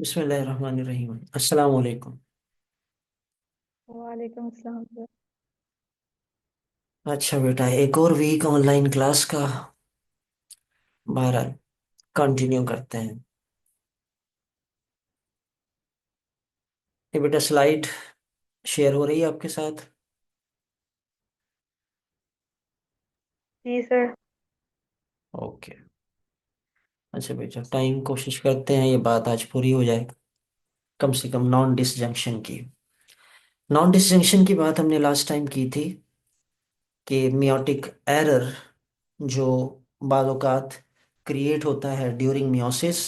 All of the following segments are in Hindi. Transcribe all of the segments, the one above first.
बिस्मिल्लाहिर्रहमानिर्रहीम। अस्सलाम वालेकुम। वालेकुम अस्सलाम सर। अच्छा बेटा, एक और वीक ऑनलाइन क्लास का। बहरहाल कंटिन्यू करते हैं। ये बेटा स्लाइड शेयर हो रही है आपके साथ। जी सर। ओके। अच्छा बेटा, टाइम कोशिश करते हैं ये बात आज पूरी हो जाए, कम से कम नॉन डिसजंक्शन की। नॉन डिसजंक्शन की बात हमने लास्ट टाइम की थी कि मियोटिक एरर जो बाज़ औक़ात क्रिएट होता है ड्यूरिंग मियोसिस।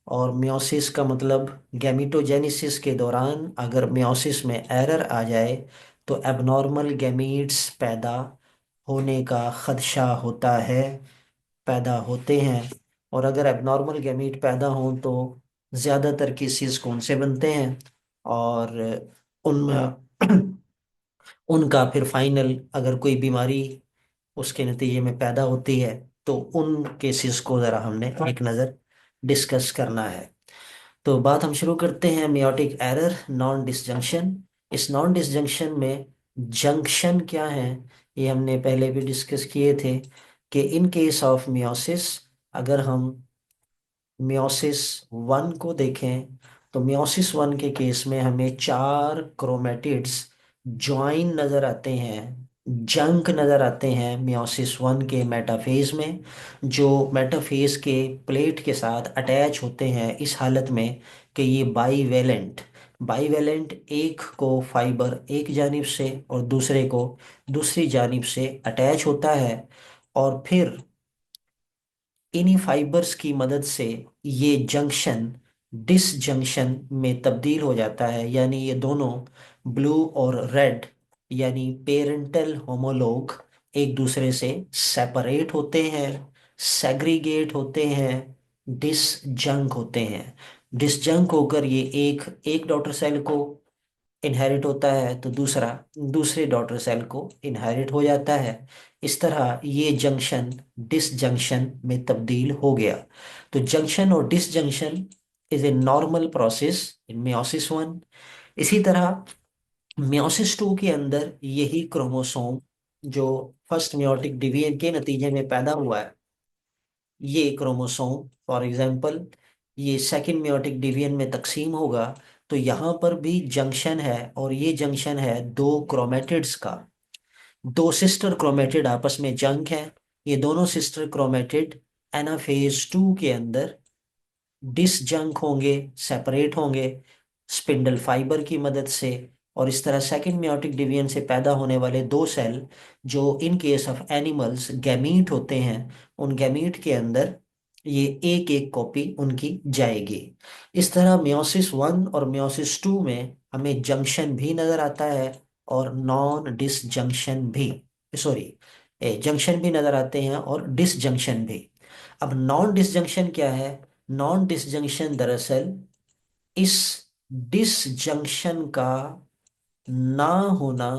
और मियोसिस का मतलब गैमीटोजेनेसिस के दौरान अगर मियोसिस में एरर आ जाए तो एबनॉर्मल गैमीट्स पैदा होने का खदशा होता है, पैदा होते हैं। और अगर एबनॉर्मल गैमीट पैदा हों तो ज़्यादातर केसेस कौन से बनते हैं, और उनमें उनका फिर फाइनल अगर कोई बीमारी उसके नतीजे में पैदा होती है तो उन केसेस को ज़रा हमने एक नज़र डिस्कस करना है। तो बात हम शुरू करते हैं मियोटिक एरर नॉन डिसजंक्शन। इस नॉन डिसजंक्शन में जंक्शन क्या है ये हमने पहले भी डिस्कस किए थे कि इन केस ऑफ मियोसिस, अगर हम मियोसिस वन को देखें तो मियोसिस वन के केस में हमें चार क्रोमेटिड्स ज्वाइन नजर आते हैं, जंक नजर आते हैं मियोसिस वन के मेटाफेज में, जो मेटाफेज के प्लेट के साथ अटैच होते हैं इस हालत में कि ये बाईवेलेंट बाईवेलेंट एक को फाइबर एक जानिब से और दूसरे को दूसरी जानिब से अटैच होता है। और फिर इन्हीं फाइबर्स की मदद से ये जंक्शन डिसजंक्शन में तब्दील हो जाता है, यानी ये दोनों ब्लू और रेड यानी पेरेंटल होमोलोग एक दूसरे से सेपरेट होते हैं, सेग्रीगेट होते हैं, डिसजंक होते हैं। डिसजंक होकर ये एक एक डॉटर सेल को इनहेरिट होता है तो दूसरा दूसरे डॉटर सेल को इनहेरिट हो जाता है। इस तरह ये जंक्शन डिसजंक्शन में तब्दील हो गया। तो जंक्शन और disjunction is a normal process in meiosis one. इसी तरह मियोसिस टू के अंदर यही क्रोमोसोम जो फर्स्ट मियोटिक डिवीजन के नतीजे में पैदा हुआ है, ये क्रोमोसोम फॉर एग्जांपल ये सेकंड मियोटिक डिवीजन में तकसीम होगा। तो यहाँ पर भी जंक्शन है, और ये जंक्शन है दो क्रोमेटिड्स का। दो सिस्टर क्रोमेटिड आपस में जंक है। ये दोनों सिस्टर क्रोमेटिड एनाफेज टू के अंदर डिसजंक होंगे, सेपरेट होंगे स्पिंडल फाइबर की मदद से। और इस तरह सेकंड मियोटिक डिवीजन से पैदा होने वाले दो सेल जो in case of animals gamete होते हैं, उन गैमीट के अंदर ये एक एक कॉपी उनकी जाएगी। इस तरह मियोसिस वन और मियोसिस टू में हमें जंक्शन भी नजर आता है और नॉन डिसजंक्शन भी, सॉरी, जंक्शन भी नजर आते हैं और डिसजंक्शन भी। अब नॉन डिसजंक्शन क्या है? नॉन डिसजंक्शन दरअसल इस डिसजंक्शन का ना होना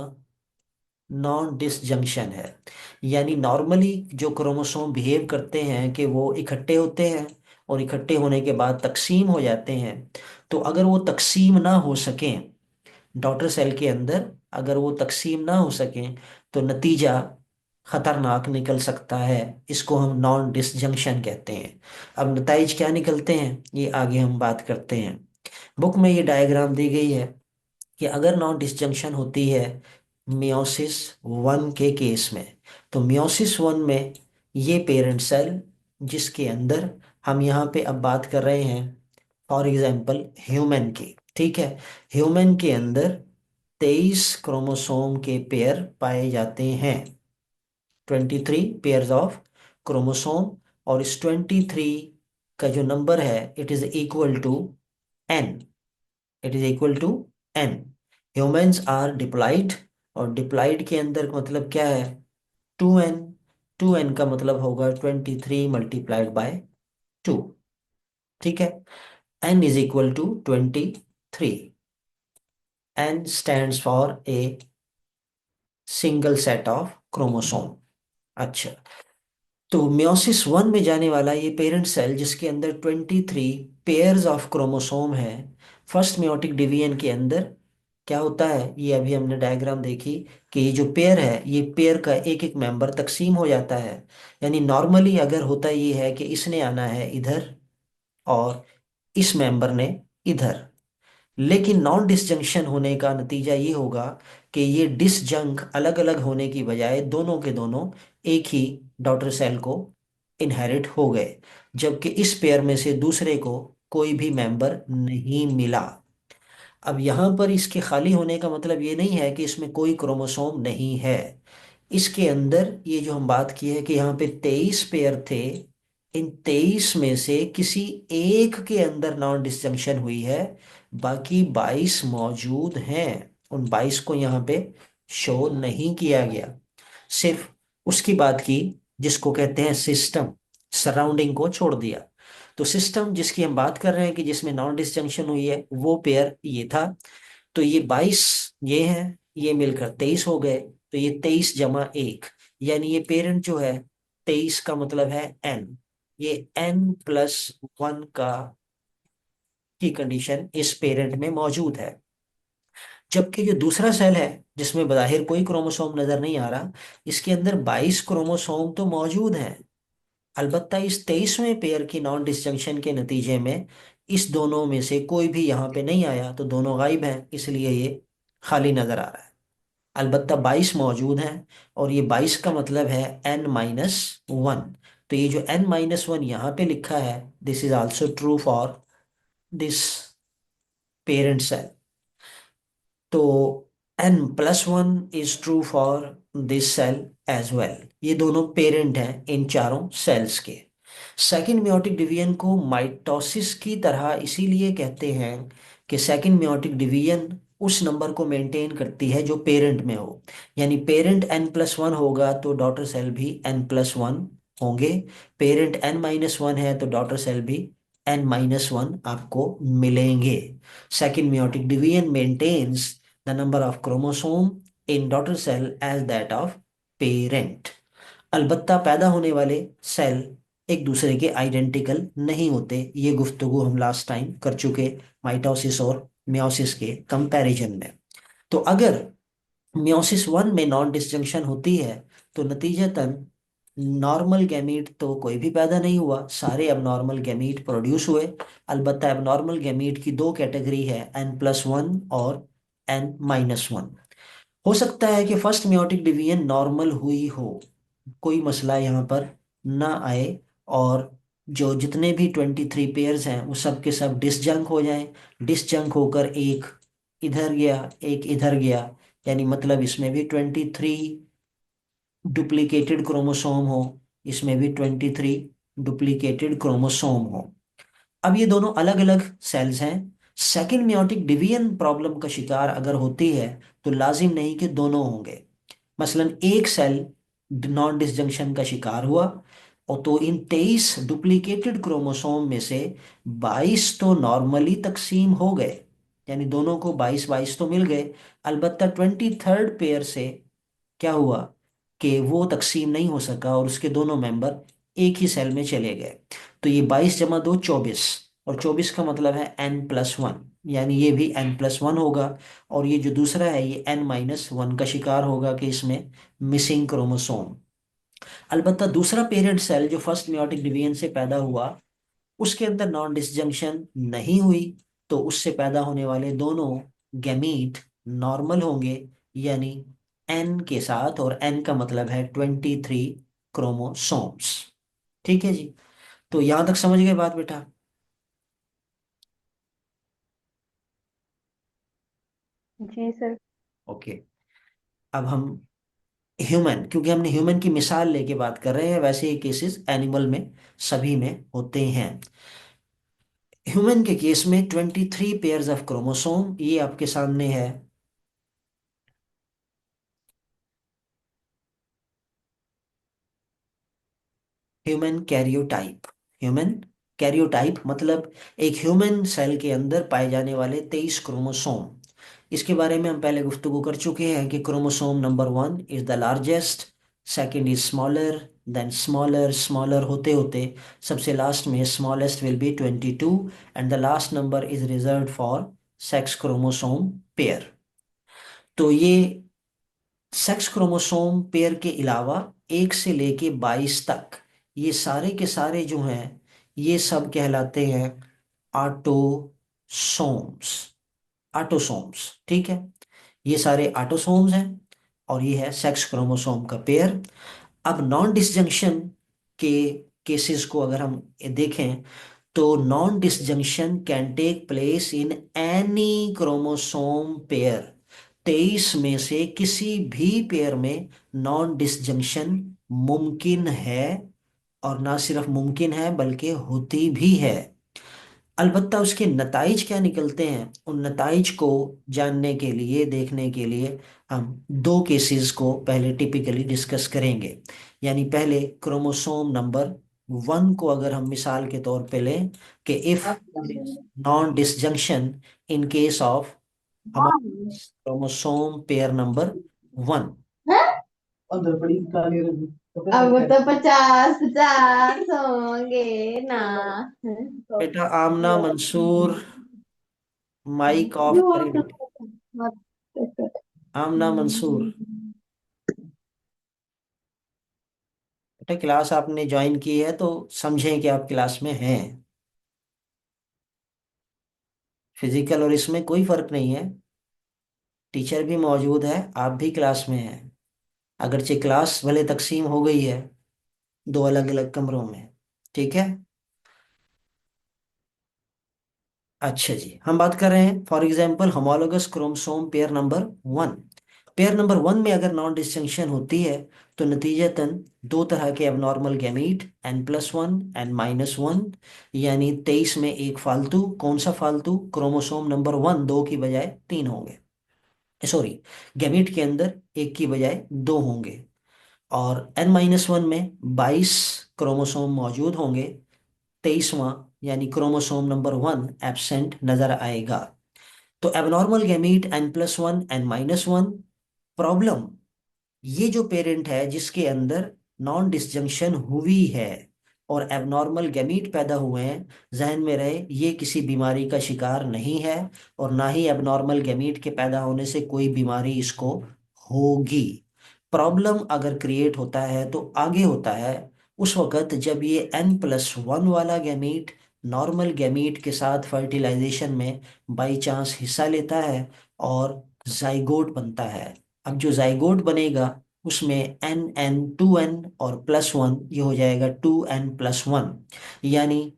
नॉन डिसजंक्शन है। यानी नॉर्मली जो क्रोमोसोम बिहेव करते हैं कि वो इकट्ठे होते हैं और इकट्ठे होने के बाद तकसीम हो जाते हैं। तो अगर वो तकसीम ना हो सकें डॉटर सेल के अंदर, अगर वो तकसीम ना हो सकें तो नतीजा खतरनाक निकल सकता है। इसको हम नॉन डिसजंक्शन कहते हैं। अब नताइज क्या निकलते हैं ये आगे हम बात करते हैं। बुक में ये डायग्राम दी गई है कि अगर नॉन डिसजंक्शन होती है मियोसिस वन के केस में, तो मियोसिस वन में ये पेरेंट सेल जिसके अंदर हम यहाँ पे अब बात कर रहे हैं फॉर एग्जाम्पल ह्यूमन की, ठीक है, ह्यूमन के अंदर 23 क्रोमोसोम के पेयर पाए जाते हैं, 23 पेयर्स ऑफ क्रोमोसोम। और इस 23 का जो नंबर है it is equal to N, it is equal to N. Humans are diploid, और डिप्लॉइड के अंदर मतलब क्या है? 2n। 2n का मतलब होगा 23 × 2, ठीक है। n is equal to 23। n stands for a single set of chromosome. अच्छा, तो मियोसिस वन में जाने वाला ये पेरेंट सेल जिसके अंदर 23 पेयर्स ऑफ क्रोमोसोम है, फर्स्ट मियोटिक डिवीजन के अंदर क्या होता है, ये अभी हमने डायग्राम देखी कि ये जो पेयर है, ये पेयर का एक एक मेंबर तकसीम हो जाता है। यानी नॉर्मली अगर होता ये है कि इसने आना है इधर और इस मेंबर ने इधर, लेकिन नॉन डिसजंक्शन होने का नतीजा ये होगा कि ये डिसजंक अलग अलग होने की बजाय दोनों के दोनों एक ही डॉटर सेल को इनहेरिट हो गए, जबकि इस पेयर में से दूसरे को कोई भी मेंबर नहीं मिला। अब यहां पर इसके खाली होने का मतलब ये नहीं है कि इसमें कोई क्रोमोसोम नहीं है। इसके अंदर ये जो हम बात की है कि यहाँ पे 23 पेयर थे, इन 23 में से किसी एक के अंदर नॉन डिसजंक्शन हुई है, बाकी 22 मौजूद हैं। उन 22 को यहाँ पे शो नहीं किया गया, सिर्फ उसकी बात की जिसको कहते हैं सिस्टम, सराउंडिंग को छोड़ दिया। तो सिस्टम जिसकी हम बात कर रहे हैं कि जिसमें नॉन डिसजंक्शन हुई है, वो पेयर ये था। तो ये 22 ये हैं, ये मिलकर 23 हो गए, तो ये 23 जमा 1, यानी ये पेरेंट जो है 23 का मतलब है n, ये n+1 का की कंडीशन इस पेरेंट में मौजूद है। जबकि जो दूसरा सेल है जिसमें बाहिर कोई क्रोमोसोम नजर नहीं आ रहा, इसके अंदर 22 क्रोमोसोम तो मौजूद हैं, अलबत्ता इस 23वें पेयर की नॉन डिसजंक्शन के नतीजे में इस दोनों में से कोई भी यहाँ पे नहीं आया, तो दोनों गायब हैं, इसलिए ये खाली नजर आ रहा है। अलबत्ता 22 मौजूद हैं, और ये 22 का मतलब है n-1। तो ये जो n-1 यहाँ पे लिखा है, this is also true for this parent cell. तो n+1 is true for this cell as well. ये दोनों पेरेंट हैं इन चारों सेल्स के। सेकंड मियोटिक डिवीजन को माइटोसिस की तरह इसीलिए कहते हैं कि सेकंड मियोटिक डिवीजन उस नंबर को मेंटेन करती है जो पेरेंट में हो। यानी पेरेंट n+1 होगा तो डॉटर सेल भी n+1 होंगे, पेरेंट n-1 है तो डॉटर सेल भी n-1 आपको मिलेंगे। Second meiotic division maintains the number of chromosome in daughter cell as that of parent. अलबत्ता पैदा होने वाले सेल एक दूसरे के आइडेंटिकल नहीं होते, ये गुफ्तगू हम लास्ट टाइम कर चुके माइटोसिस और मियोसिस के कंपैरिजन में। तो अगर मियोसिस वन में नॉन डिसजंक्शन होती है तो नतीजतन नॉर्मल गैमीट तो कोई भी पैदा नहीं हुआ, सारे अबनॉर्मल गैमीट प्रोड्यूस हुए। अलबत्ता अबनॉर्मल गैमीट की दो कैटेगरी है, n+1 और n-1। हो सकता है कि फर्स्ट मियोटिक डिवीजन नॉर्मल हुई हो, कोई मसला यहाँ पर ना आए, और जो जितने भी 23 पेयर्स हैं वो सब के सब डिसजंक हो जाएं। डिसजंक होकर एक इधर गया एक इधर गया, यानी मतलब इसमें भी 23 डुप्लीकेटेड क्रोमोसोम हो, इसमें भी 23 डुप्लीकेटेड क्रोमोसोम हो। अब ये दोनों अलग अलग सेल्स हैं। सेकंड मियोटिक डिवीजन प्रॉब्लम का शिकार अगर होती है तो लाजिम नहीं कि दोनों होंगे। मसलन एक सेल नॉन डिसजंक्शन का शिकार हुआ, और तो इन 23 डुप्लीकेटेड क्रोमोसोम में से 22 तो नॉर्मली तकसीम हो गए, यानी दोनों को 22 22 तो मिल गए। अलबत्ता 23rd पेयर से क्या हुआ कि वो तकसीम नहीं हो सका और उसके दोनों मेंबर एक ही सेल में चले गए। तो ये 22 जमा 2 24, और 24 का मतलब है n+1, यानी ये भी n+1 होगा। और ये जो दूसरा है ये n-1 का शिकार होगा कि इसमें मिसिंग क्रोमोसोम। अलबत्ता दूसरा पेरेंट सेल जो फर्स्ट मियोटिक डिवीजन से पैदा हुआ, उसके अंदर नॉन डिसजंक्शन नहीं हुई, तो उससे पैदा होने वाले दोनों गैमीट नॉर्मल होंगे, यानी एन के साथ, और एन का मतलब है 23 क्रोमोसोम्स। ठीक है जी, तो यहां तक समझ गए बात बेटा? जी सर। ओके। अब हम ह्यूमन, क्योंकि हमने ह्यूमन की मिसाल लेके बात कर रहे हैं, वैसे ही केसेस एनिमल में सभी में होते हैं। ह्यूमन के केस में 23 पेयर्स ऑफ क्रोमोसोम, ये आपके सामने है। ह्यूमन कैरियोटाइप, ह्यूमन कैरियोटाइप मतलब एक ह्यूमन सेल के अंदर पाए जाने वाले 23 क्रोमोसोम। इसके बारे में हम पहले गुफ्तगू कर चुके हैं कि chromosome number 1 is the largest, second is smaller, then smaller smaller होते होते सबसे लास्ट में smallest will be 22 and the last number is reserved for sex chromosome pair. तो ये सेक्स क्रोमोसोम पेयर के अलावा 1 से लेके 22 तक ये सारे के सारे जो हैं ये सब कहलाते हैं ऑटोसोम्स। ऑटोसोम्स, ठीक है। ये सारे ऑटोसोम्स हैं और ये है सेक्स क्रोमोसोम का पेयर। अब नॉन डिसजंक्शन के केसेस को अगर हम देखें तो non disjunction can take place in any chromosome pair. 23 में से किसी भी पेयर में नॉन डिसजंक्शन मुमकिन है, और ना सिर्फ मुमकिन है बल्कि होती भी है। अलबत्ता उसके नताइज क्या निकलते हैं, उन नताइज को जानने के लिए, देखने के लिए हम दो केसेस को पहले टिपिकली डिस्कस करेंगे। यानी पहले क्रोमोसोम नंबर 1 को अगर हम मिसाल के तौर पे लें कि if non disjunction in case of हमारे क्रोमोसोम पेयर नंबर 1। अंदर पड़ी काली रंग अब तो 50-50 होंगे ना। बेटा आमना मंसूर, माइक ऑफ करें बेटा। आमना मंसूर, बेटा क्लास आपने ज्वाइन की है तो समझें कि आप क्लास में हैं। फिजिकल और इसमें कोई फर्क नहीं है। टीचर भी मौजूद है, आप भी क्लास में हैं। अगरचे क्लास भले तकसीम हो गई है दो अलग अलग कमरों में, ठीक है। अच्छा जी, हम बात कर रहे हैं for example homologous chromosome pair number 1। Pair number 1 में अगर नॉन डिस्टिंक्शन होती है तो नतीजतन दो तरह के एबनॉर्मल गैमीट N+1 N-1, यानी 23 में एक फालतू। कौन सा फालतू? क्रोमोसोम नंबर 1 दो की बजाय तीन होंगे, सॉरी, गैमीट के अंदर एक की बजाय दो होंगे। और N-1 में 22 क्रोमोसोम मौजूद होंगे, 23वां यानी क्रोमोसोम नंबर 1 एब्सेंट नजर आएगा। तो abnormal gamete N+1 N-1। Problem, ये जो पेरेंट है जिसके अंदर नॉन डिसजंक्शन हुई है और एबनॉर्मल गैमीट पैदा हुए हैं, जहन में रहे ये किसी बीमारी का शिकार नहीं है और ना ही एबनॉर्मल गैमीट के पैदा होने से कोई बीमारी इसको होगी। प्रॉब्लम अगर क्रिएट होता है तो आगे होता है उस वक्त जब ये N+1 वाला गैमीट नॉर्मल गैमीट के साथ फर्टिलाइजेशन में बाई चांस हिस्सा लेता है और जाइगोट बनता है। अब जो जाइगोट बनेगा उसमें N और +1, ये हो जाएगा 2N+1, यानी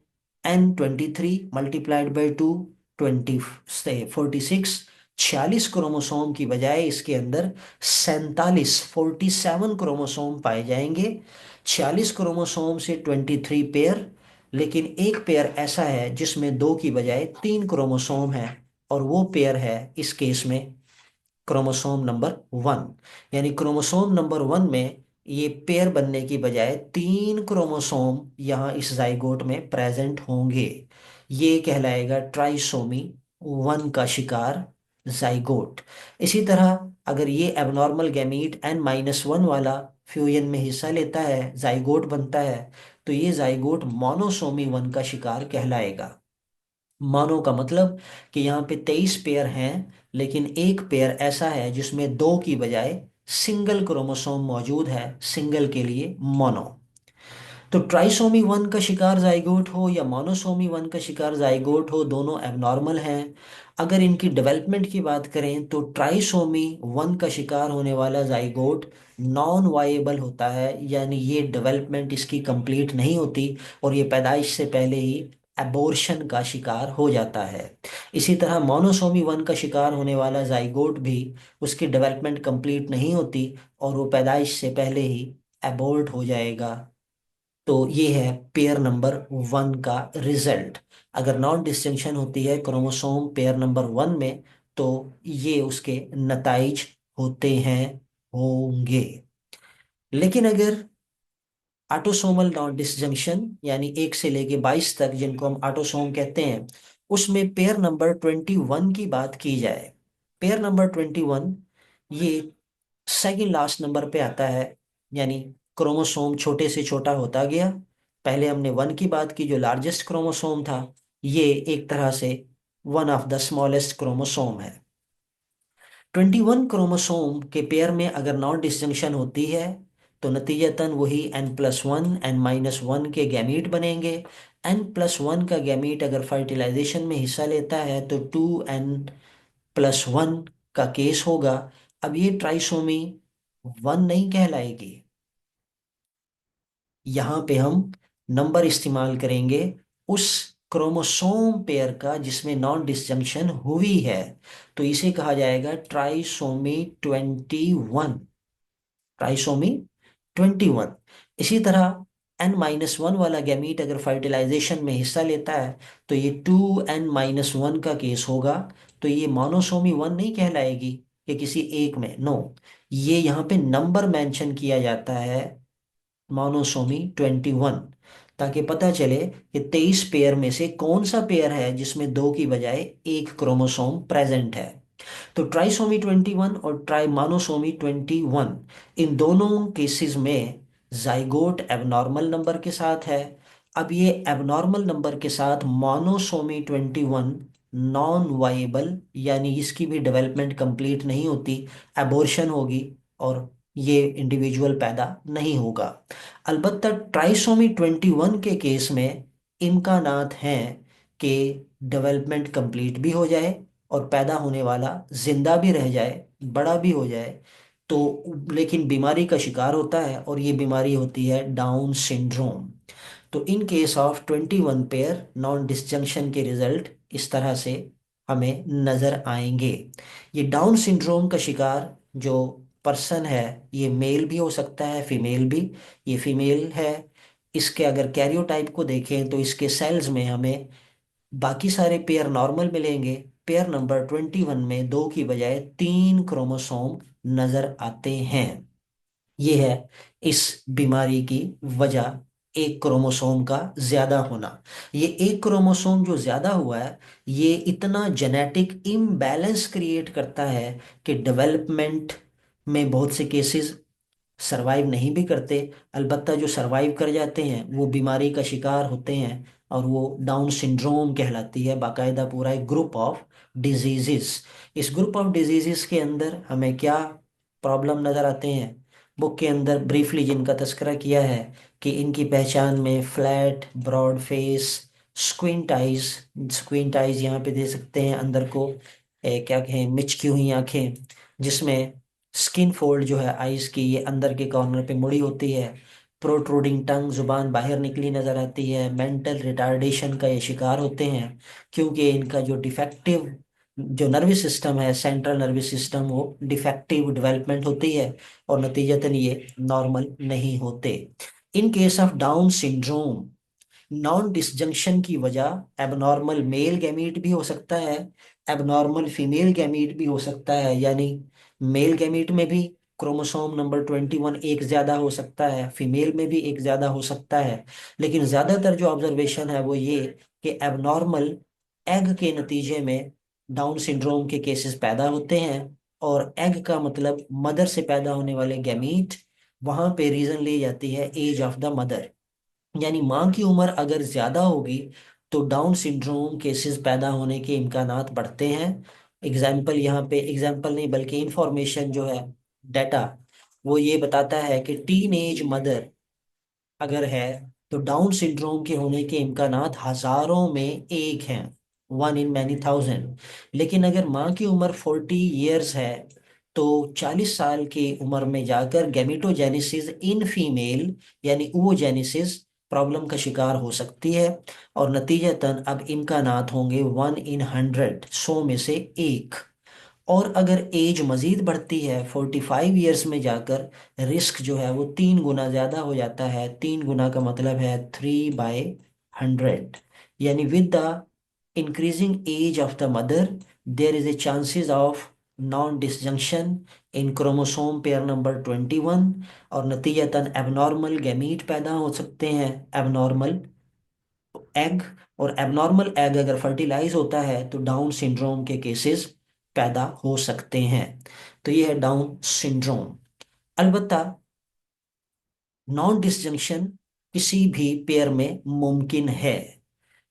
N23 × 2 20 से 46। 46 क्रोमोसोम की बजाय इसके अंदर 47 क्रोमोसोम पाए जाएंगे। 46 क्रोमोसोम से 23 पेयर, लेकिन एक पेयर ऐसा है जिसमें दो की बजाय तीन क्रोमोसोम है, और वो पेयर है इस केस में क्रोमोसोम नंबर 1। यानी क्रोमोसोम नंबर 1 में ये पेयर बनने की बजाय तीन क्रोमोसोम यहाँ इस जाइगोट में प्रेजेंट होंगे। ये कहलाएगा ट्राइसोमी 1 का शिकार जाइगोट। इसी तरह अगर ये एबनॉर्मल गैमीट N-1 वाला फ्यूजन में हिस्सा लेता है, जाइगोट बनता है, तो ये जाइगोट मोनोसोमी 1 का शिकार कहलाएगा। मानो का मतलब कि यहाँ पे 23 पेयर हैं, लेकिन एक पेयर ऐसा है जिसमें दो की बजाय सिंगल क्रोमोसोम मौजूद है, सिंगल के लिए मोनो। तो ट्राइसोमी 1 का शिकार जाइगोट हो या मोनोसोमी 1 का शिकार जाइगोट हो, दोनों एबनॉर्मल हैं। अगर इनकी डेवलपमेंट की बात करें तो ट्राइसोमी 1 का शिकार होने वाला जाइगोट नॉन वाइएबल होता है, यानी ये डेवलपमेंट इसकी कंप्लीट नहीं होती और ये पैदाइश से पहले ही एबॉर्शन का शिकार हो जाता है। इसी तरह मोनोसोमी 1 का शिकार होने वाला जाइगोट भी, उसकी डेवलपमेंट कंप्लीट नहीं होती और वो पैदाइश से पहले ही एबॉर्ट हो जाएगा। तो ये है पेयर नंबर 1 का रिजल्ट। अगर नॉन डिस्टिंक्शन होती है क्रोमोसोम पेयर नंबर 1 में तो ये उसके नताइज होते हैं, होंगे। लेकिन अगर ऑटोसोमल नॉन डिसजंक्शन यानी 1 से लेके 22 तक, जिनको हम ऑटोसोम कहते हैं, उसमें पेयर नंबर 21 की बात की जाए, पेयर नंबर 21 ये सेकंड लास्ट नंबर पे आता है। यानी क्रोमोसोम छोटे से छोटा होता गया। पहले हमने 1 की बात की, जो लार्जेस्ट क्रोमोसोम था। ये एक तरह से one of the smallest chromosome है। 21 क्रोमोसोम के पेयर में अगर नॉन डिसजंक्शन होती है तो नतीजतन वही n+1 n-1 के गैमीट बनेंगे। n+1 का गैमीट अगर फर्टिलाइजेशन में हिस्सा लेता है तो 2n+1 का केस होगा। अब ये ट्राइसोमी 1 नहीं कहलाएगी। यहां पे हम नंबर इस्तेमाल करेंगे उस क्रोमोसोम पेयर का जिसमें नॉन डिसजंक्शन हुई है। तो इसे कहा जाएगा ट्राइसोमी 21। ट्राइसोमी 21। इसी तरह n-1 वाला गैमीट अगर फर्टिलाइजेशन में हिस्सा लेता है तो ये 2n-1 का केस होगा। तो ये मोनोसोमी 1 नहीं कहलाएगी कि किसी एक में, नो। ये यहाँ पे नंबर मेंशन किया जाता है, मोनोसोमी 21, ताकि पता चले कि 23 पेयर में से कौन सा पेयर है जिसमें दो की बजाय एक क्रोमोसोम प्रेजेंट है। तो ट्राइसोमी 21 और ट्राइमानोसोमी 21, इन दोनों केसेस में जाइगोट एबनॉर्मल नंबर के साथ है। अब ये एबनॉर्मल नंबर के साथ मोनोसोमी 21 नॉन वाइबल, यानी इसकी भी डेवलपमेंट कंप्लीट नहीं होती, एबॉर्शन होगी और ये इंडिविजुअल पैदा नहीं होगा। अलबत्ता ट्राइसोमी 21 के केस में इम्कानात हैं कि डेवलपमेंट कंप्लीट भी हो जाए और पैदा होने वाला जिंदा भी रह जाए, बड़ा भी हो जाए। तो लेकिन बीमारी का शिकार होता है और ये बीमारी होती है डाउन सिंड्रोम। तो in case of 21 pair non disjunction के रिजल्ट इस तरह से हमें नजर आएंगे। ये डाउन सिंड्रोम का शिकार जो पर्सन है, ये मेल भी हो सकता है, फीमेल भी। ये फीमेल है। इसके अगर कैरियोटाइप को देखें तो इसके सेल्स में हमें बाकी सारे पेयर नॉर्मल मिलेंगे। पेयर नंबर 21 में दो की बजाय तीन क्रोमोसोम नजर आते हैं। ये है इस बीमारी की वजह, एक क्रोमोसोम का ज्यादा होना। ये एक क्रोमोसोम जो ज्यादा हुआ है, ये इतना जेनेटिक इम्बैलेंस क्रिएट करता है कि डेवलपमेंट में बहुत से केसेस सरवाइव नहीं भी करते। अलबत्ता जो सरवाइव कर जाते हैं वो बीमारी का शिकार होते हैं और वो डाउन सिंड्रोम कहलाती है, बाकायदा पूरा एक ग्रुप ऑफ डिजीजेस। इस ग्रुप ऑफ डिजीजेस के अंदर हमें क्या प्रॉब्लम नजर आते हैं? बुक के अंदर ब्रीफली जिनका तस्करा किया है कि इनकी पहचान में flat broad face, squint eyes. Squint eyes यहाँ पे दे सकते हैं अंदर को, क्या कहें, मिचकी हुई आंखें, जिसमें स्किन फोल्ड जो है आईज की ये अंदर के कॉर्नर पे मुड़ी होती है। प्रोट्रूडिंग टंग, जुबान बाहर निकली नजर आती है। मेंटल रिटार्डेशन का ये शिकार होते हैं क्योंकि इनका जो डिफेक्टिव जो नर्वस सिस्टम है, सेंट्रल नर्वस सिस्टम, वो डिफेक्टिव डेवलपमेंट होती है और नतीजतन ये नॉर्मल नहीं होते। In case of down syndrome, non disjunction की वजह एबनॉर्मल मेल गैमीट भी हो सकता है, एबनॉर्मल फीमेल गैमीट भी हो सकता है। यानी मेल गैमीट में भी क्रोमोसोम नंबर 21 एक ज्यादा हो सकता है, फीमेल में भी एक ज्यादा हो सकता है। लेकिन ज्यादातर जो ऑब्जर्वेशन है वो ये कि एबनॉर्मल एग के नतीजे में डाउन सिंड्रोम के केसेस पैदा होते हैं। और एग का मतलब मदर से पैदा होने वाले गैमीट, वहां पे रीजन ली जाती है एज ऑफ द मदर। यानी माँ की उम्र अगर ज्यादा होगी तो डाउन सिंड्रोम केसेस पैदा होने के इम्कानात बढ़ते हैं। एग्जाम्पल यहाँ पे, एग्जाम्पल नहीं बल्कि इंफॉर्मेशन जो है, डाटा, वो ये बताता है कि टीन एज मदर अगर है तो डाउन सिंड्रोम के होने के इम्कानात हजारों में एक हैं, 1 in many thousand। लेकिन अगर माँ की उम्र 40 years है तो 40 साल की उम्र में जाकर गैमेटोजेनेसिस इन फीमेल, यानी oogenesis प्रॉब्लम का शिकार हो सकती है। और नतीजतन अब इम्कानात होंगे 1 in 100, 100 में से एक। और अगर एज मजीद बढ़ती है 45 years में जाकर, रिस्क जो है वो 3 गुना ज्यादा हो जाता है। 3 गुना का मतलब है 3/100। यानी with the increasing age of the mother there is a chances of non disjunction in chromosome pair number 21। और नतीजतन एबनॉर्मल गैमीट पैदा हो सकते हैं, एबनॉर्मल एग। और एबनॉर्मल एग अगर फर्टिलाइज होता है तो डाउन सिंड्रोम के केसेस पैदा हो सकते हैं। तो ये है डाउन सिंड्रोम। अलबत्ता नॉन डिसजंक्शन किसी भी पेयर में मुमकिन है।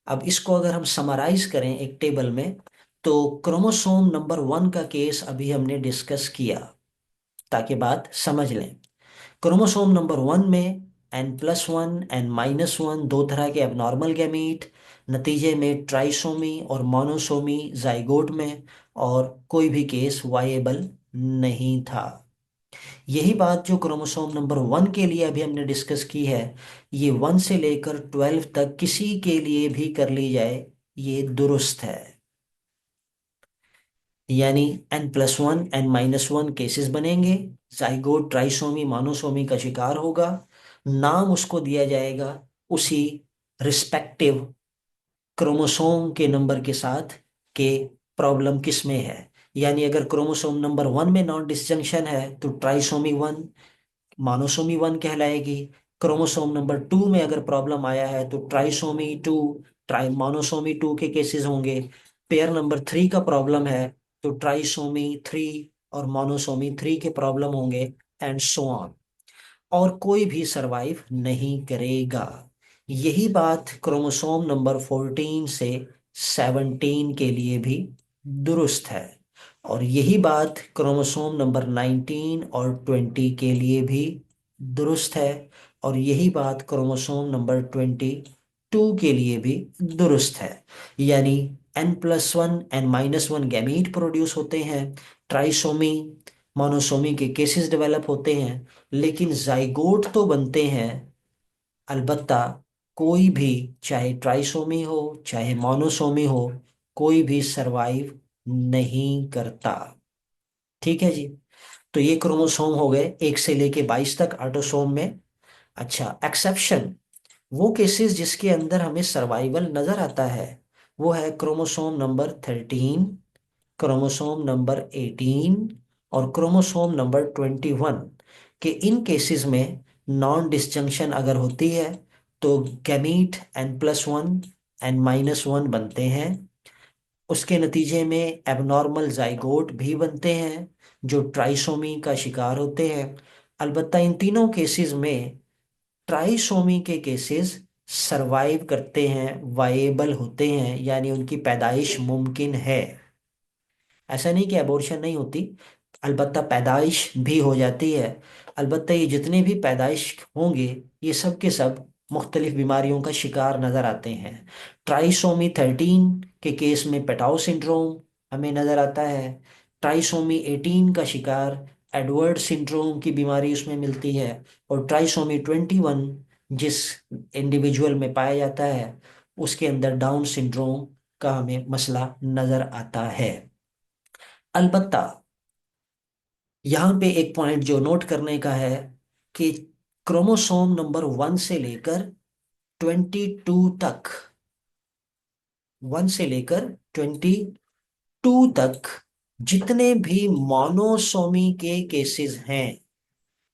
अब इसको अगर हम समराइज करें एक टेबल में, तो क्रोमोसोम नंबर 1 का केस अभी हमने डिस्कस किया, ताकि बात समझ लें। क्रोमोसोम नंबर 1 में N+1 N-1 दो तरह के एबनॉर्मल गैमीट, नतीजे में ट्राइसोमी और मोनोसोमी जाइगोट में, और कोई भी केस वायेबल नहीं था। यही बात जो क्रोमोसोम नंबर 1 के लिए अभी हमने डिस्कस की है, ये 1 से लेकर 12 तक किसी के लिए भी कर ली जाए, ये दुरुस्त है। यानी N+1 N-1 केसेस बनेंगे, जाइगोट ट्राइसोमी मोनोसोमी का शिकार होगा, नाम उसको दिया जाएगा उसी रिस्पेक्टिव क्रोमोसोम के नंबर के साथ, के प्रॉब्लम किस में है। यानी अगर क्रोमोसोम नंबर 1 में नॉन डिसजंक्शन है तो ट्राइसोमी 1 मोनोसोमी 1 कहलाएगी। क्रोमोसोम नंबर 2 में अगर प्रॉब्लम आया है तो ट्राइसोमी 2 ट्राई मोनोसोमी 2 के केसेस होंगे। पेयर नंबर 3 का प्रॉब्लम है तो ट्राइसोमी 3 और मोनोसोमी 3 के प्रॉब्लम होंगे, एंड सो ऑन। और कोई भी सरवाइव नहीं करेगा। यही बात क्रोमोसोम नंबर 14 से 17 के लिए भी दुरुस्त है, और यही बात क्रोमोसोम नंबर 19 और 20 के लिए भी दुरुस्त है, और यही बात क्रोमोसोम नंबर 22 के लिए भी दुरुस्त है। यानी N+1 N-1 गैमीट प्रोड्यूस होते हैं, ट्राइसोमी मोनोसोमी के केसेस डेवलप होते हैं, लेकिन जाइगोट तो बनते हैं। अलबत्ता कोई भी, चाहे ट्राइसोमी हो चाहे मोनोसोमी हो, कोई भी सरवाइव नहीं करता। ठीक है जी। तो ये क्रोमोसोम हो गए 1 से लेके 22 तक ऑटोसोम में। अच्छा, एक्सेप्शन, वो केसेस जिसके अंदर हमें सर्वाइवल नजर आता है, वो है क्रोमोसोम नंबर 13, क्रोमोसोम नंबर 18 और क्रोमोसोम नंबर 21 के। इन केसेस में नॉन डिसजंक्शन अगर होती है तो गैमीट N+1 N-1 बनते हैं, उसके नतीजे में एबनॉर्मल जाइगोट भी बनते हैं जो ट्राइसोमी का शिकार होते हैं। अलबत्ता इन तीनों केसेस में ट्राइसोमी के केसेस सरवाइव करते हैं, वाएबल होते हैं, यानी उनकी पैदाइश मुमकिन है। ऐसा नहीं कि अबॉर्शन नहीं होती, अलबत्ता पैदाइश भी हो जाती है। अलबत्ता ये जितने भी पैदाइश होंगे, ये सब के सब मुख्तलिफ बीमारियों का शिकार नजर आते हैं। ट्राइसोमी 13 के केस में पेटाउ सिंड्रोम हमें नजर आता है। ट्राइसोमी 18 का शिकार एडवर्ड सिंड्रोम की बीमारी उसमें मिलती है। और ट्राइसोमी 21 जिस इंडिविजुअल में पाया जाता है, उसके अंदर डाउन सिंड्रोम का हमें मसला नजर आता है। अलबत्ता यहाँ पे एक पॉइंट जो नोट करने का है कि क्रोमोसोम नंबर 1 से लेकर 22 तक, 1 से लेकर 22 तक जितने भी मोनोसोमी के केसेस हैं,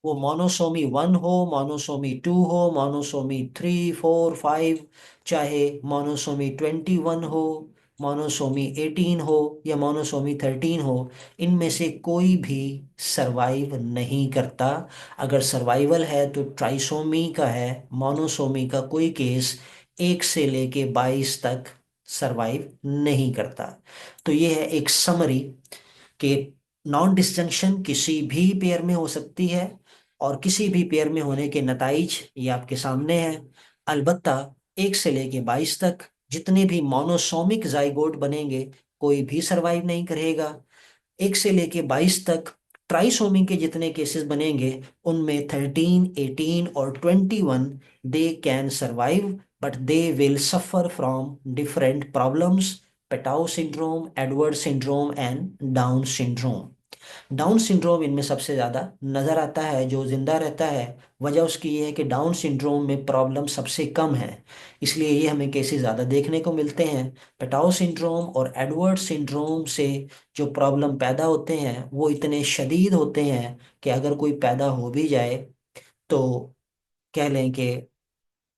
वो मोनोसोमी 1 हो, मोनोसोमी 2 हो, मोनोसोमी 3 4 5, चाहे मोनोसोमी 21 हो, मोनोसोमी 18 हो या मोनोसोमी 13 हो, इनमें से कोई भी सरवाइव नहीं करता। अगर सर्वाइवल है तो ट्राइसोमी का है, मोनोसोमी का कोई केस 1 से लेके 22 तक सरवाइव नहीं करता। तो ये है एक समरी कि नॉन डिसजंक्शन किसी भी पेयर में हो सकती है, और किसी भी पेयर में होने के नताइज ये आपके सामने है। अलबत्ता 1 से लेके 22 तक जितने भी मोनोसोमिक जाइगोट बनेंगे, कोई भी सरवाइव नहीं करेगा। 1 से लेके 22 तक ट्राइसोमी के जितने केसेस बनेंगे, उनमें 13 18 और 21 they can survive, but they will suffer from different problems, Patau syndrome, Edward syndrome and Down syndrome. Down syndrome इनमें सबसे ज्यादा नजर आता है, जो जिंदा रहता है। वजह उसकी ये है कि डाउन सिंड्रोम में प्रॉब्लम सबसे कम है, इसलिए ये हमें केसेस ज्यादा देखने को मिलते हैं। पेटाउ सिंड्रोम और एडवर्ड सिंड्रोम से जो प्रॉब्लम पैदा होते हैं वो इतने शदीद होते हैं कि अगर कोई पैदा हो भी जाए तो कह लें कि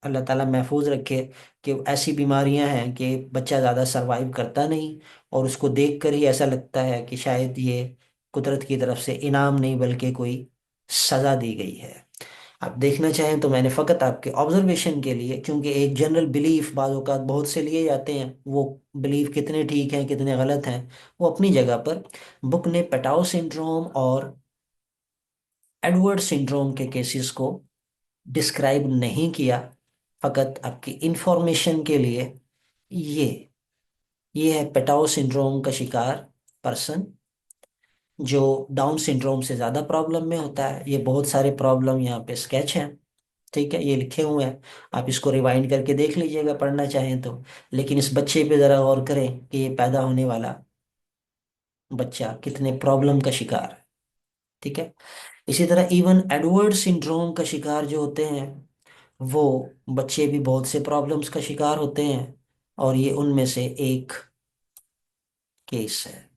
अल्लाह ताला महफूज रखे, कि ऐसी बीमारियां हैं कि बच्चा ज़्यादा सरवाइव करता नहीं, और उसको देखकर ही ऐसा लगता है कि शायद ये कुदरत की तरफ से इनाम नहीं बल्कि कोई सज़ा दी गई है। आप देखना चाहें तो मैंने फकत आपके ऑब्जर्वेशन के लिए, क्योंकि एक जनरल बिलीफ बाज़ औक़ात बहुत से लिए जाते हैं, वो बिलीफ कितने ठीक हैं कितने गलत हैं वो अपनी जगह पर, बुक ने पेटाओ सिंड्रोम और एडवर्ड सिंड्रोम के केसेस को डिस्क्राइब नहीं किया। फकत आपकी इंफॉर्मेशन के लिए, ये ये है पेटाओ सिंड्रोम का शिकार पर्सन जो डाउन सिंड्रोम से ज़्यादा प्रॉब्लम में होता है। ये बहुत सारे प्रॉब्लम यहाँ पे स्केच हैं, ठीक है, ये लिखे हुए हैं, आप इसको रिवाइंड करके देख लीजिएगा पढ़ना चाहें तो। लेकिन इस बच्चे पे ज़रा गौर करें कि ये पैदा होने वाला बच्चा कितने प्रॉब्लम का शिकार है, ठीक है। इसी तरह इवन एडवर्ड सिंड्रोम का शिकार जो होते हैं वो बच्चे भी बहुत से प्रॉब्लम्स का शिकार होते हैं, और ये उनमें से एक केस है।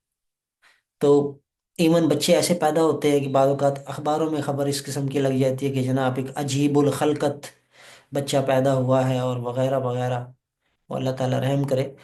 तो इवन बच्चे ऐसे पैदा होते हैं कि बाद औक़ात अखबारों में खबर इस किस्म की लग जाती है कि जनाब एक अजीबुल खलकत बच्चा पैदा हुआ है और वगैरह वगैरह, वो अल्लाह ताला रहम करे।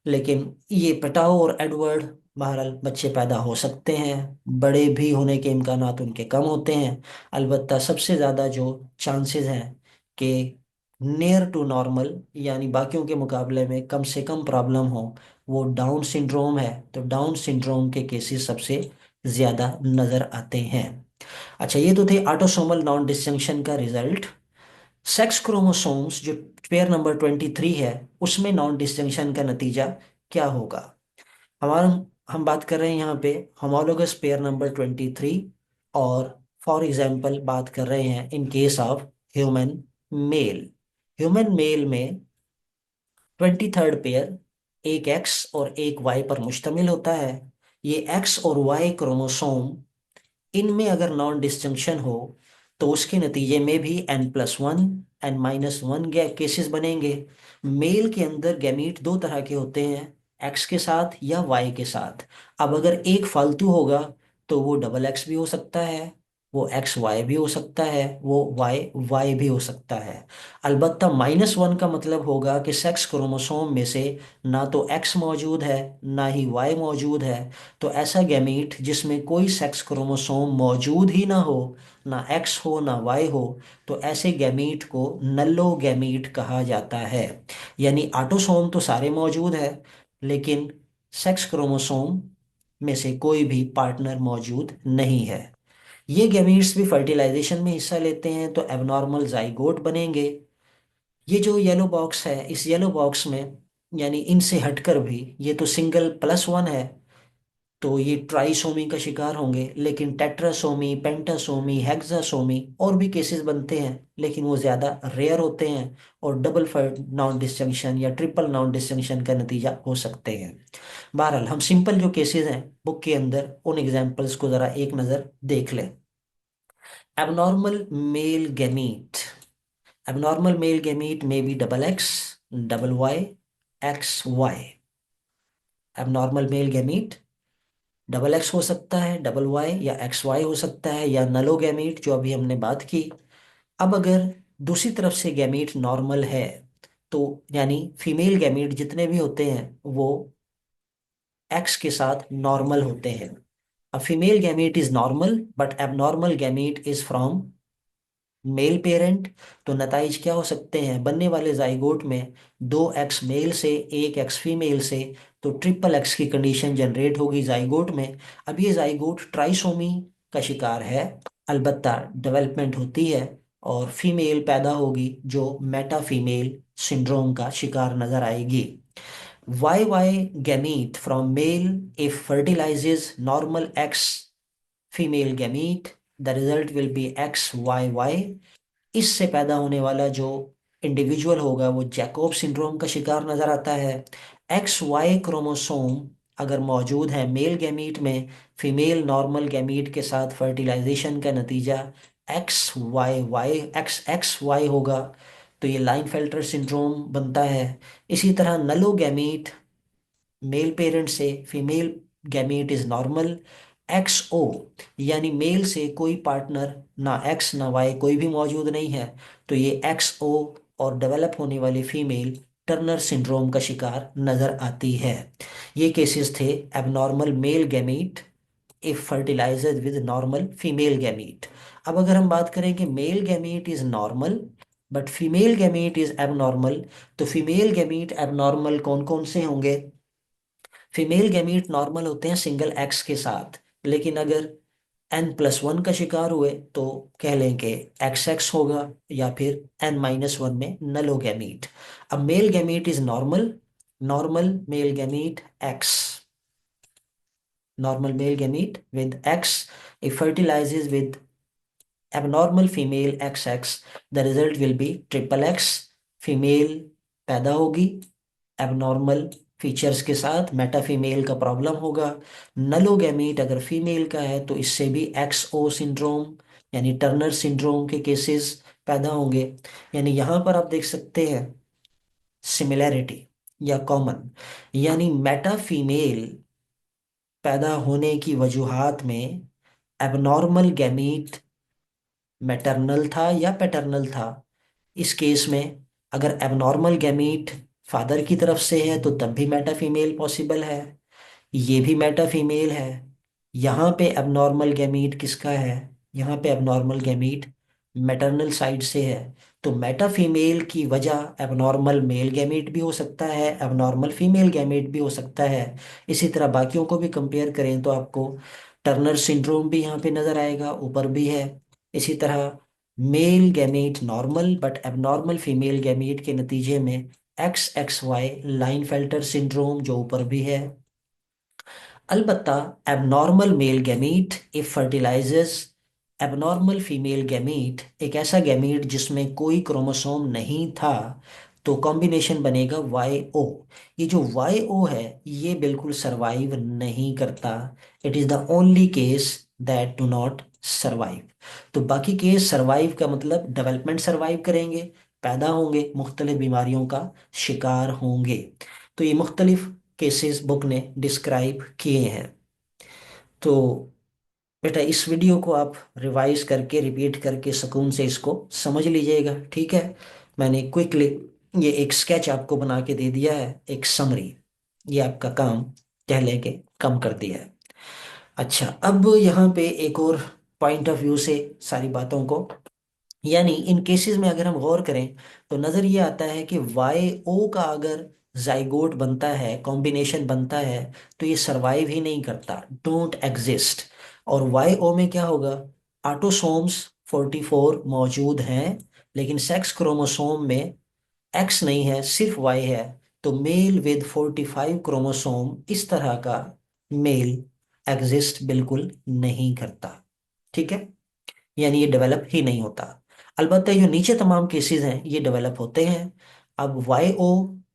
लेकिन ये पेटाओ और एडवर्ड, बहरहाल बच्चे पैदा हो सकते हैं, बड़े भी होने के इम्कानात उनके कम होते हैं। अलबत्ता सबसे ज़्यादा जो चांसेस हैं कि नियर टू नॉर्मल, यानी बाकियों के मुकाबले में कम से कम प्रॉब्लम हो, वो डाउन सिंड्रोम है। तो डाउन सिंड्रोम के केसेस सबसे ज़्यादा नज़र आते हैं। अच्छा, ये तो थे ऑटोसोमल नॉन डिसजंक्शन का रिजल्ट। सेक्स क्रोमोसोम्स जो पेयर नंबर 23 है, उसमें नॉन डिस्टिंक्शन का नतीजा क्या होगा। हमारा हम बात कर रहे हैं यहाँ पे होमोलोगस पेयर नंबर 23, और फॉर एग्जांपल बात कर रहे हैं in case of human male. Human male में 23rd पेयर एक एक्स और एक वाई पर मुश्तमिल होता है। ये एक्स और वाई क्रोमोसोम, इनमें अगर नॉन डिस्जंक्शन हो तो उसके नतीजे में भी n+1 n-1 केसेस बनेंगे। मेल के अंदर गैमीट दो तरह के होते हैं, एक्स के साथ या वाई के साथ। अब अगर एक फालतू होगा तो वो डबल एक्स भी हो सकता है, वो एक्स वाई भी हो सकता है, वो वाई वाई भी हो सकता है। अलबत्ता -1 का मतलब होगा कि सेक्स क्रोमोसोम में से ना तो एक्स मौजूद है ना ही वाई मौजूद है। तो ऐसा गैमीट जिसमें कोई सेक्स क्रोमोसोम मौजूद ही ना हो, ना एक्स हो ना वाई हो, तो ऐसे गैमीट को नल्लो गैमीट कहा जाता है। यानी ऑटोसोम तो सारे मौजूद है, लेकिन सेक्स क्रोमोसोम में से कोई भी पार्टनर मौजूद नहीं है। ये गैमीट्स भी फर्टिलाइजेशन में हिस्सा लेते हैं तो एबनॉर्मल जाइगोट बनेंगे। ये जो येलो बॉक्स है, इस येलो बॉक्स में, यानी इनसे हटकर भी, ये तो सिंगल+1 है, तो ये ट्राइसोमी का शिकार होंगे। लेकिन टेट्रासोमी, पेंटासोमी, हेक्सासोमी और भी केसेस बनते हैं, लेकिन वो ज़्यादा रेयर होते हैं और डबल नॉन डिस्जंक्शन या ट्रिपल नॉन डिस्जंक्शन का नतीजा हो सकते हैं। बहरहाल हम सिंपल जो केसेस हैं बुक के अंदर, उन एग्जांपल्स को ज़रा एक नज़र देख लें। Abnormal male gamete, abnormal male gamete में बी double X, double Y, X Y. Abnormal male gamete double X हो सकता है, डबल वाई या एक्स वाई हो सकता है, या नलो गैमीट जो अभी हमने बात की। अब अगर दूसरी तरफ से गैमीट नॉर्मल है, तो यानी फीमेल गैमीट जितने भी होते हैं वो एक्स के साथ नॉर्मल होते हैं। A female gamete is normal but abnormal gamete is from male parent. तो नताइज क्या हो सकते हैं बनने वाले जाइगोट में, दो एक्स मेल से एक एक्स फीमेल से, तो ट्रिपल एक्स की कंडीशन जनरेट होगी जाइगोट में। अब ये जाइगोट ट्राइसोमी का शिकार है, अलबत्ता डेवलपमेंट होती है और फीमेल पैदा होगी जो मेटा फीमेल सिंड्रोम का शिकार नजर आएगी। YY gamete from male if fertilizes normal X female gamete, the result will be XYY। इससे पैदा होने वाला जो इंडिविजुअल होगा वो जैकोब सिंड्रोम का शिकार नजर आता है। XY क्रोमोसोम अगर मौजूद है मेल गैमीट में, फीमेल नॉर्मल गैमीट के साथ फर्टिलाइजेशन का नतीजा XY होगा, तो ये लाइनफेल्टर सिंड्रोम बनता है। इसी तरह नलोगैमीट, मेल पेरेंट से female gamete is normal, XO यानी मेल से कोई पार्टनर ना एक्स ना वाई कोई भी मौजूद नहीं है, तो ये XO और डेवलप होने वाली फीमेल टर्नर सिंड्रोम का शिकार नजर आती है। ये केसेस थे abnormal male gamete if fertilized with normal female gamete. अब अगर हम बात करें कि male gamete is normal but female gamete is abnormal, तो फीमेल गैमीट एबनॉर्मल कौन कौन से होंगे? फीमेल गैमीट नॉर्मल होते हैं सिंगल एक्स के साथ, लेकिन अगर n+1 का शिकार हुए तो कह लें कि XX होगा, या फिर n-1 में नलो गैमीट। अब mail gamete is normal, normal male gamete X, normal male gamete with X. If fertilizes with abnormal female XX, the result will be triple X. Female पैदा होगी एबनॉर्मल फीचर्स के साथ, मेटा फीमेल का प्रॉब्लम होगा। नलोगैमीट अगर फीमेल का है तो इससे भी XO सिंड्रोम यानी टर्नर सिंड्रोम के केसेस पैदा होंगे। यानी यहाँ पर आप देख सकते हैं सिमिलैरिटी या कॉमन, यानी मेटा फीमेल पैदा होने की वजूहात में एबनॉर्मल गैमीट मैटरनल था या पैटर्नल था। इस केस में अगर एबनॉर्मल गैमीट फादर की तरफ से है तो तब भी मेटा फीमेल पॉसिबल है, ये भी मेटा फीमेल है। यहाँ पे एबनॉर्मल गैमीट किसका है? यहाँ पे एबनॉर्मल गैमीट मैटरनल साइड से है, तो मेटा फीमेल की वजह एबनॉर्मल मेल गैमीट भी हो सकता है, एबनॉर्मल फीमेल गैमीट भी हो सकता है। इसी तरह बाकियों को भी कंपेयर करें तो आपको टर्नर सिंड्रोम भी यहाँ पे नजर आएगा, ऊपर भी है। इसी तरह male gamete normal but abnormal female gamete के नतीजे में XXY लाइनफेल्टर सिंड्रोम जो ऊपर भी है। अलबत्ता abnormal male gamete if fertilizes abnormal female gamete, एक ऐसा गैमीट जिसमें कोई क्रोमोसोम नहीं था, तो कॉम्बिनेशन बनेगा YO। ये जो YO है ये बिल्कुल सरवाइव नहीं करता, it is the only case that do not survive. तो बाकी केस सरवाइव का मतलब डेवलपमेंट सरवाइव करेंगे, पैदा होंगे, मुख्तलिफ बीमारियों का शिकार होंगे। तो ये मुख्तलिफ केसेस बुक ने डिस्क्राइब किए हैं। तो बेटा इस वीडियो को आप रिवाइज करके रिपीट करके सुकून से इसको समझ लीजिएगा, ठीक है? मैंने क्विकली ये एक स्केच आपको बना के दे दिया है, एक समरी, ये आपका काम कह लें कि कम कर दिया है। अच्छा, अब यहाँ पे एक और पॉइंट ऑफ व्यू से सारी बातों को, यानी इन केसेस में अगर हम गौर करें तो नजर ये आता है कि YO का अगर जाइगोट बनता है, कॉम्बिनेशन बनता है, तो ये सरवाइव ही नहीं करता, डोंट एग्जिस्ट। और YO में क्या होगा? ऑटोसोम्स 44 मौजूद हैं, लेकिन सेक्स क्रोमोसोम में X नहीं है, सिर्फ Y है। तो मेल विद 45 क्रोमोसोम इस तरह का मेल एग्जिस्ट बिल्कुल नहीं करता, ठीक है? यानी ये डेवलप ही नहीं होता। अलबत्ता जो नीचे तमाम केसेस हैं ये डेवलप होते हैं। अब YO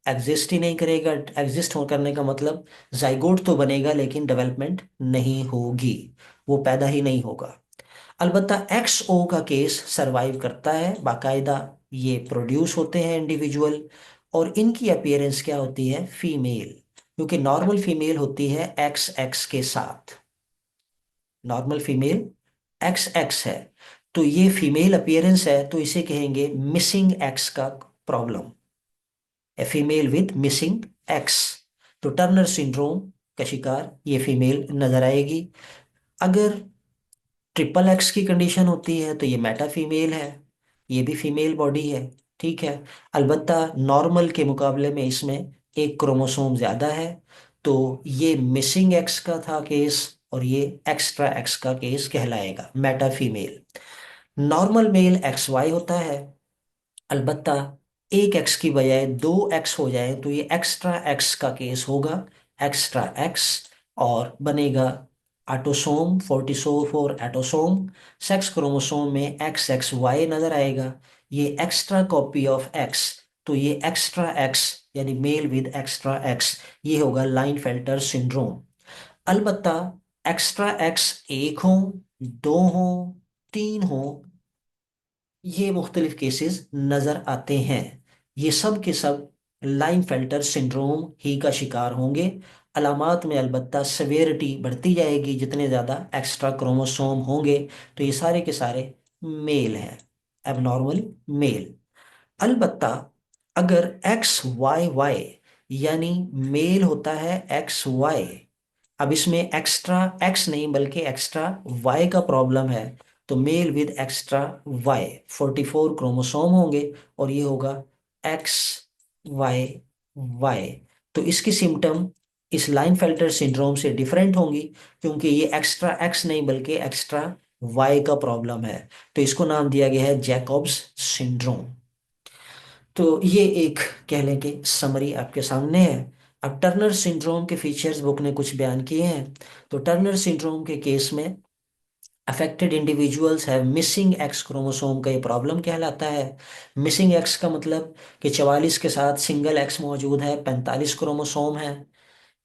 एग्जिस्ट ही नहीं करेगा, एग्जिस्ट हो करने का मतलब जाइगोट तो बनेगा लेकिन डेवलपमेंट नहीं होगी, वो पैदा ही नहीं होगा। अलबत्ता XO का केस सरवाइव करता है बाकायदा, ये प्रोड्यूस होते हैं इंडिविजुअल, और इनकी अपीयरेंस क्या होती है? फीमेल, क्योंकि नॉर्मल फीमेल होती है XX के साथ, नॉर्मल फीमेल XX है, तो ये फीमेल अपीयरेंस है, तो इसे कहेंगे मिसिंग एक्स का problem, a female with missing x. तो टर्नर सिंड्रोम का शिकार ये फीमेल नजर आएगी। अगर ट्रिपल एक्स की कंडीशन होती है तो ये मेटा फीमेल है, ये भी फीमेल बॉडी है, ठीक है? अलबत्ता नॉर्मल के मुकाबले में इसमें एक क्रोमोसोम ज्यादा है, तो ये मिसिंग एक्स का था केस, और ये एक्स्ट्रा एक्स का केस कहलाएगा, meta female. Normal male XY होता है, अलबत्ता एक एक्स की बजाय दो एक्स हो जाए तो ये एक्स्ट्रा एक्स का केस होगा, एक्स्ट्रा एक्स, और बनेगा ऑटोसोम 44 एटोसोम। सेक्स क्रोमोसोम में XXY नजर आएगा, ये एक्स्ट्रा कॉपी ऑफ एक्स, तो ये एक्स्ट्रा एक्स यानी मेल विद एक्स्ट्रा एक्स, ये होगा लाइनफेल्टर सिंड्रोम। अलबत्ता एक्स्ट्रा एक्स एक हो, दो हो, तीन हो, ये मुख्तलिफ केसेस नजर आते हैं। ये सब के सब लाइन फेल्टर सिंड्रोम ही का शिकार होंगे। अलामात में अलबत्ता सवेरिटी बढ़ती जाएगी जितने ज़्यादा एक्स्ट्रा क्रोमोसोम होंगे, तो ये सारे के सारे मेल हैं, एबनॉर्मल मेल। अलबत्ता अगर XYY यानी मेल होता है XY, अब इसमें एक्स्ट्रा एक्स नहीं बल्कि एक्स्ट्रा वाई का प्रॉब्लम है। तो male with extra Y 44 chromosome होंगे, और ये होगा एक्स वाई वाई। तो इसकी सिम्टम इस लाइनफेल्टर सिंड्रोम से डिफरेंट होंगी, क्योंकि ये एक्स्ट्रा एक्स नहीं बल्कि एक्स्ट्रा वाई का प्रॉब्लम है। तो इसको नाम दिया गया है जैकॉब्स सिंड्रोम। तो ये एक कह लें कि समरी आपके सामने है। अब टर्नर सिंड्रोम के फीचर्स बुक ने कुछ बयान किए हैं। तो टर्नर सिंड्रोम के केस में affected individuals have missing x chromosome का ये प्रॉब्लम कहलाता है। मिसिंग एक्स का मतलब कि 44 के साथ सिंगल एक्स मौजूद है, 45 क्रोमोसोम है।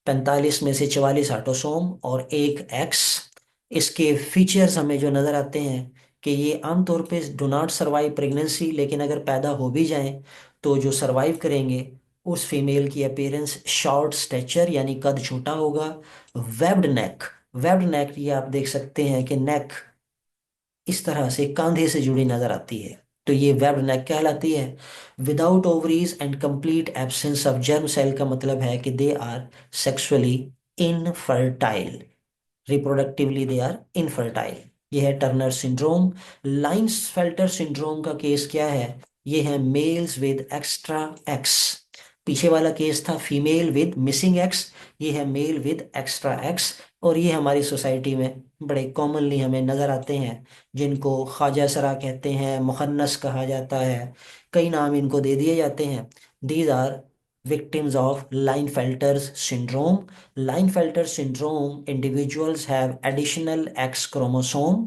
45 में से 44 ऑटोसोम और एक एक्स। इसके फीचर्स हमें जो नजर आते हैं कि ये आमतौर पे डू नॉट सर्वाइव प्रेगनेंसी, लेकिन अगर पैदा हो भी जाएं तो जो सरवाइव करेंगे उस फीमेल की अपीयरेंस शॉर्ट स्टेचर यानी कद छोटा होगा। वेब्ड नेक, वेब्ड नेक ये आप देख सकते हैं कि नेक इस तरह से कंधे से जुड़ी नजर आती है, तो ये वेब्ड नेक कहलाती है। Without ovaries and complete absence of germ cell का मतलब है कि they are sexually infertile, reproductively they are infertile. ये है टर्नर सिंड्रोम। लाइन्सफेल्टर सिंड्रोम का केस क्या है? ये है मेल्स विद एक्स्ट्रा एक्स। पीछे वाला केस था फीमेल विद मिसिंग एक्स, ये है मेल विद एक्स्ट्रा एक्स। और ये हमारी सोसाइटी में बड़े कॉमनली हमें नजर आते हैं, जिनको ख्वाजा सरा कहते हैं, मुखन्नस कहा जाता है, कई नाम इनको दे दिए जाते हैं। These are victims of Klinefelter's syndrome. Klinefelter syndrome individuals have additional X chromosome.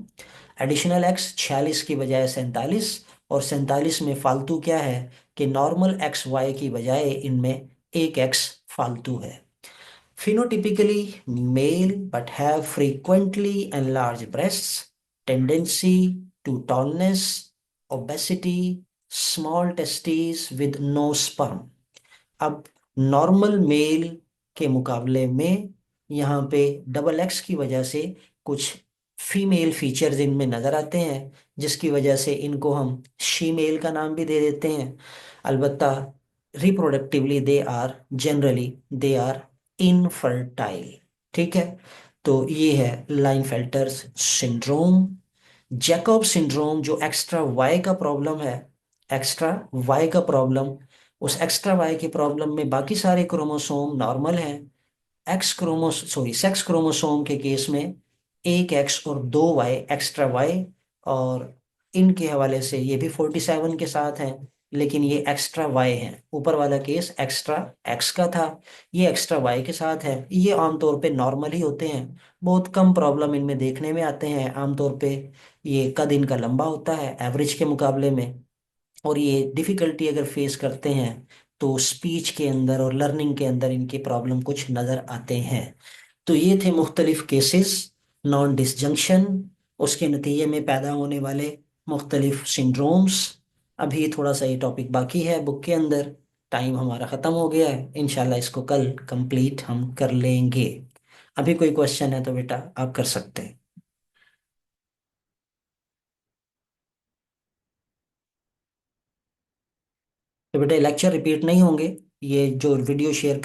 Additional x 46 की बजाय 47, और 47 में फालतू क्या है कि नॉर्मल एक्स वाई की बजाय इनमें एक एक्स फालतू है। Phenotypically male but have frequently enlarged breasts, tendency to tallness, obesity, small testes with no sperm। अब नॉर्मल मेल के मुकाबले में यहाँ पे डबल एक्स की वजह से कुछ फीमेल फीचर्स इनमें नजर आते हैं, जिसकी वजह से इनको हम शीमेल का नाम भी दे देते हैं। अलबत्ता reproductively they are generally they are infertile. ठीक है। तो ये है लाइनफेल्टर्स सिंड्रोम। जैकब सिंड्रोम जो एक्स्ट्रा वाई का प्रॉब्लम है, एक्स्ट्रा वाई का प्रॉब्लम, उस एक्स्ट्रा वाई के प्रॉब्लम में बाकी सारे क्रोमोसोम नॉर्मल हैं। सेक्स क्रोमोसोम के केस में एक एक्स और दो वाई एक्स्ट्रा वाई, और इनके हवाले से ये भी 47 के साथ हैं, लेकिन ये एक्स्ट्रा वाई हैं। ऊपर वाला केस एक्स्ट्रा एक्स का था, ये एक्स्ट्रा वाई के साथ है। ये आमतौर पे नॉर्मल ही होते हैं, बहुत कम प्रॉब्लम इनमें देखने में आते हैं। आमतौर पे ये कद इनका लंबा होता है एवरेज के मुकाबले में, और ये डिफिकल्टी अगर फेस करते हैं तो स्पीच के अंदर और लर्निंग के अंदर इनके प्रॉब्लम कुछ नज़र आते हैं। तो ये थे मुख्तलिफ केसेस नॉन डिसजंक्शन, उसके नतीजे में पैदा होने वाले मुख्तलिफ सिंड्रोम्स। अभी थोड़ा सा ये टॉपिक बाकी है बुक के अंदर, टाइम हमारा ख़त्म हो गया है, इंशाल्लाह इसको कल कंप्लीट हम कर लेंगे। अभी कोई क्वेश्चन है तो बेटा आप कर सकते हैं। तो बेटा लेक्चर रिपीट नहीं होंगे, ये जो वीडियो शेयर